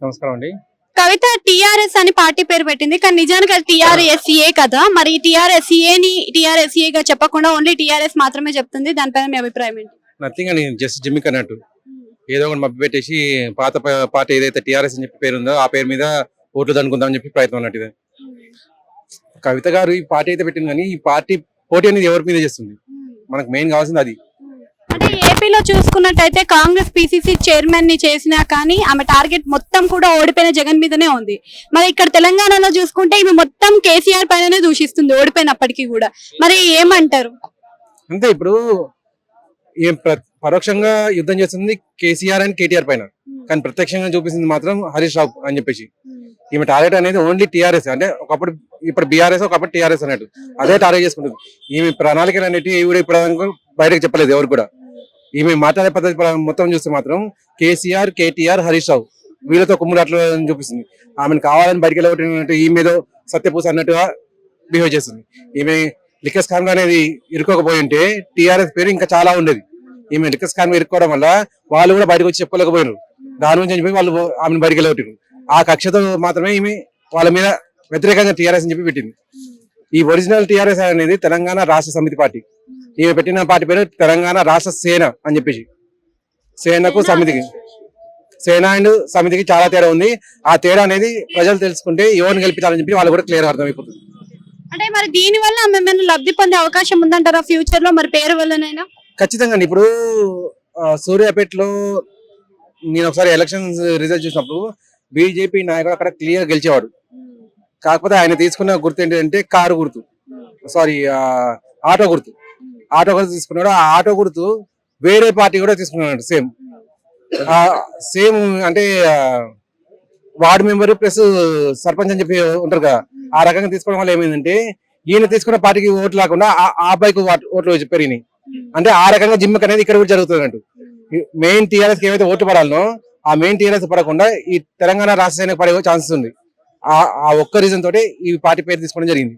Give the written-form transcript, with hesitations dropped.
నమస్కారం అండి. కవిత టిఆర్ఎస్ అని పార్టీ పేరు పెట్టింది కానీ నిజానికి అది టిఆర్ఎస్ఏ కదా. మరి టిఆర్ఎస్ఏ గా చెప్పకుండా ఓన్లీ టిఆర్ఎస్ మాత్రమే చెప్తుంది. దానిపైన మీ అభిప్రాయం ఏంటి? నథింగ్ అని జస్ట్ జిమ్మిక్ అన్నట్టు ఏదో ఒకటి మభ్య పెట్టేసి పాత పార్టీ ఏదైతే టీఆర్ఎస్ అని చెప్పి పేరు ఉందో ఆ పేరు మీద ఓట్లు దనుకుందామని చెప్పి ప్రయత్నం అన్నట్టు ఇది. కవిత గారు ఈ పార్టీ అయితే పెట్టింది కానీ ఈ పార్టీ పోటీ అనేది ఎవరి మీద చేస్తుంది, మనకు మెయిన్ కావాల్సింది అది. అంటే ఏపీలో చూసుకున్నట్టయితే కాంగ్రెస్ పిసిసి చైర్మన్ ని చేసినా కానీ ఆమె టార్గెట్ మొత్తం కూడా ఓడిపోయిన జగన్ మీదనే ఉంది. మరి ఇక్కడ తెలంగాణలో చూసుకుంటే ఈమె మొత్తం కేసీఆర్ పైననే దూషిస్తుంది ఓడిపోయినప్పటికీ కూడా. మరి ఏమంటారు? అంతే, ఇప్పుడు ఏం పరోక్షంగా యుద్ధం చేస్తుంది కేసీఆర్ అండ్ కేటీఆర్ పైన, కానీ ప్రత్యక్షంగా చూపిస్తుంది మాత్రం హరీష్ రావు అని చెప్పేసి. ఈమె టార్గెట్ అనేది ఓన్లీ టీఆర్ఎస్, అంటే ఒకప్పుడు ఇప్పుడు బీఆర్ఎస్ ఒకప్పుడు టీఆర్ఎస్ అన్నట్టు అదే టార్గెట్ చేసుకుంటుంది. ఈమె ప్రణాళికలు అనేవి ఇప్పుడు బయటకు చెప్పలేదు ఎవరు కూడా. ఈమె మాట్లాడే పద్ధతి మొత్తం చూస్తే మాత్రం కేసీఆర్, కేటీఆర్, హరీష్ రావు వీళ్ళతో కుమ్ముడు అట్లా చూపిస్తుంది. ఆమెను కావాలని బయటకు వెళ్ళబట్టినట్టు ఈమె మీద సత్యపూస అన్నట్టుగా బిహేవ్ చేస్తుంది. ఈమె లిక్కర్ స్కామ్ అనేది ఇరుక్కోకపోయి ఉంటే టీఆర్ఎస్ పేరు ఇంకా చాలా ఉండేది. ఈమె లిక్కర్ స్కామ్ ఇరుక్కోవడం వల్ల వాళ్ళు కూడా బయటకు వచ్చి చెప్పుకోలేకపోయినారు. దాని నుంచి చెప్పి వాళ్ళు ఆమెను బయటకు వెళ్ళబట్టారు. ఆ కక్షతో మాత్రమే ఈమె వాళ్ళ మీద వ్యతిరేకంగా టీఆర్ఎస్ అని చెప్పి పెట్టింది. ఈ ఒరిజినల్ టీఆర్ఎస్ అనేది తెలంగాణ రాష్ట్ర సమితి పార్టీ. ఈమె పెట్టిన పార్టీ పేరు తెలంగాణ రాష్ట్ర సేన అని చెప్పేసి. సేనకు సమితికి, సేన అండ్ సమితికి చాలా తేడా ఉంది. ఆ తేడా అనేది ప్రజలు తెలుసుకుంటే ఎవరిని గెలిపించాలని చెప్పి వాళ్ళు కూడా క్లియర్ అర్థమైపోతుంది. అంటే మరి దీని వల్ల ఆమె లబ్ధి పొందే అవకాశం ఉందంటారా ఫ్యూచర్ లో? మరి పేరు వల్లనైనా ఖచ్చితంగా. ఇప్పుడు సూర్యాపేటలో నేను ఒకసారి ఎలక్షన్ రిజల్ట్ చూసినప్పుడు బీజేపీ నాయకుడు అక్కడ క్లియర్ గెలిచేవాడు. కాకపోతే ఆయన తీసుకున్న గుర్తు ఏంటంటే కారు గుర్తు, సారీ ఆటో గుర్తు. ఆటో గుర్తు తీసుకున్నాడు. ఆ ఆటో గుర్తు వేరే పార్టీ కూడా తీసుకున్నాడు. సేమ్ అంటే వార్డు మెంబర్ ప్లస్ సర్పంచ్ అని చెప్పి ఉంటారు కదా, ఆ రకంగా తీసుకోవడం వల్ల ఏమైందంటే ఈయన తీసుకున్న పార్టీకి ఓట్లు లేకుండా ఆ అబ్బాయికి ఓట్లు పెరిగినాయి. అంటే ఆ రకంగా జిమ్మక్ అనేది ఇక్కడ కూడా జరుగుతుంది అన్నట్టు. మెయిన్ టీఆర్ఎస్ కి ఏమైతే ఓట్లు పడాలనో ఆ మెయిన్ టీఆర్ఎస్ పడకుండా ఈ తెలంగాణ రాష్ట్ర సైనిక పడే ఛాన్సెస్ ఉంది. ఆ ఒక్క రీజన్ తోటి ఈ పార్టీ పేరు తీసుకోవడం జరిగింది.